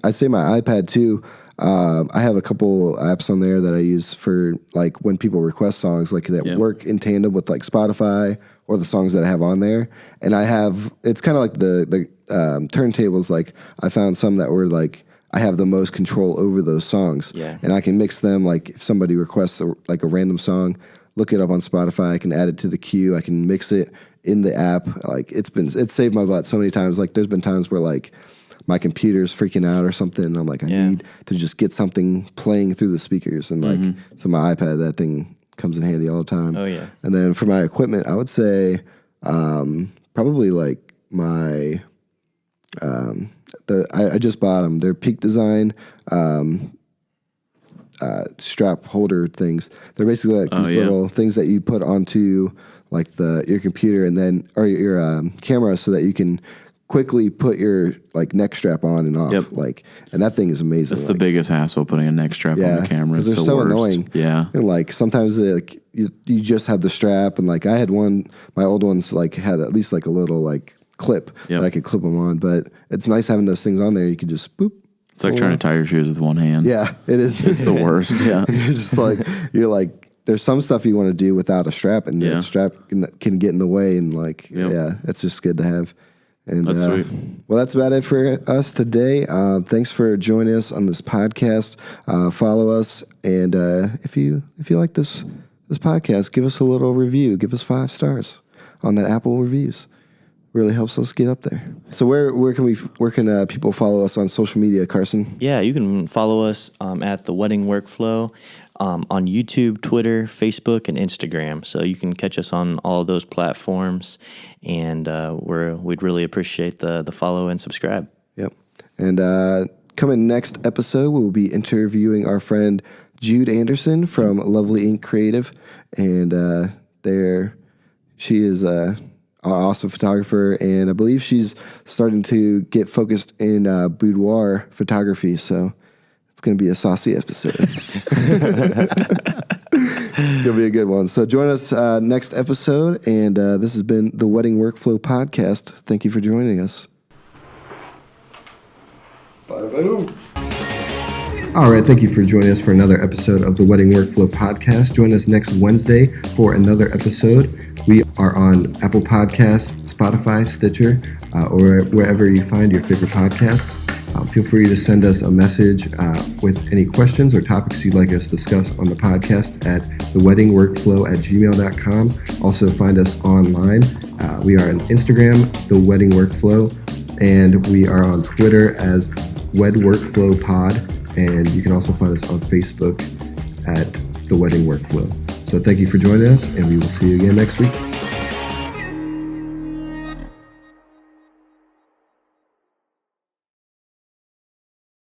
Speaker 1: I say my iPad too. I have a couple apps on there that I use for like when people request songs like that work in tandem with like Spotify or the songs that I have on there. And I have, it's kind of like the turntables. Like I found some that were like, I have the most control over those songs. Yeah. And I can mix them. Like if somebody requests a random song, look it up on Spotify. I can add it to the queue. I can mix it in the app. Like it's saved my butt so many times. Like there's been times where like my computer's freaking out or something. And I'm like, I need to just get something playing through the speakers. And like, so my iPad, that thing comes in handy all the time.
Speaker 3: Oh yeah.
Speaker 1: And then for my equipment, I would say probably like my I just bought them. They're Peak Design strap holder things. They're basically like these little things that you put onto like your computer and then or your camera so that you can quickly put your like neck strap on and off. Like, and that thing is amazing.
Speaker 2: That's
Speaker 1: like,
Speaker 2: the biggest hassle, putting a neck strap on the camera.
Speaker 1: Because they're so
Speaker 2: worst.
Speaker 1: annoying.
Speaker 2: Yeah.
Speaker 1: And like sometimes like you just have the strap, and like I had my old ones like had at least like a little like clip that I could clip them on. But it's nice having those things on there. You could just boop.
Speaker 2: It's like trying to tie your shoes with one hand.
Speaker 1: Yeah, it is.
Speaker 2: It's the worst. Yeah.
Speaker 1: You're just like, there's some stuff you want to do without a strap, and that strap can get in the way, and like, it's just good to have. And
Speaker 2: that's sweet.
Speaker 1: Well, that's about it for us today. Thanks for joining us on this podcast. Follow us, and if you like this podcast, give us a little review. Give us 5 stars on that Apple reviews. Really helps us get up there. So where can people follow us on social media, Carson?
Speaker 3: Yeah, you can follow us at The Wedding Workflow on YouTube, Twitter, Facebook, and Instagram. So you can catch us on all of those platforms, and we'd really appreciate the follow and subscribe. Yep.
Speaker 1: And coming next episode, we'll be interviewing our friend Jude Anderson from Lovely Ink Creative, and she is an awesome photographer, and I believe she's starting to get focused in boudoir photography. So it's going to be a saucy episode. It's going to be a good one. So join us next episode. And this has been the Wedding Workflow Podcast. Thank you for joining us. Bye-bye. All right. Thank you for joining us for another episode of the Wedding Workflow Podcast. Join us next Wednesday for another episode. We are on Apple Podcasts, Spotify, Stitcher, or wherever you find your favorite podcasts. Feel free to send us a message with any questions or topics you'd like us to discuss on the podcast at theweddingworkflow@gmail.com. Also find us online. We are on Instagram, The Wedding Workflow, and we are on Twitter as Wed Workflow Pod, and you can also find us on Facebook at The Wedding Workflow. So thank you for joining us, and we will see you again next week.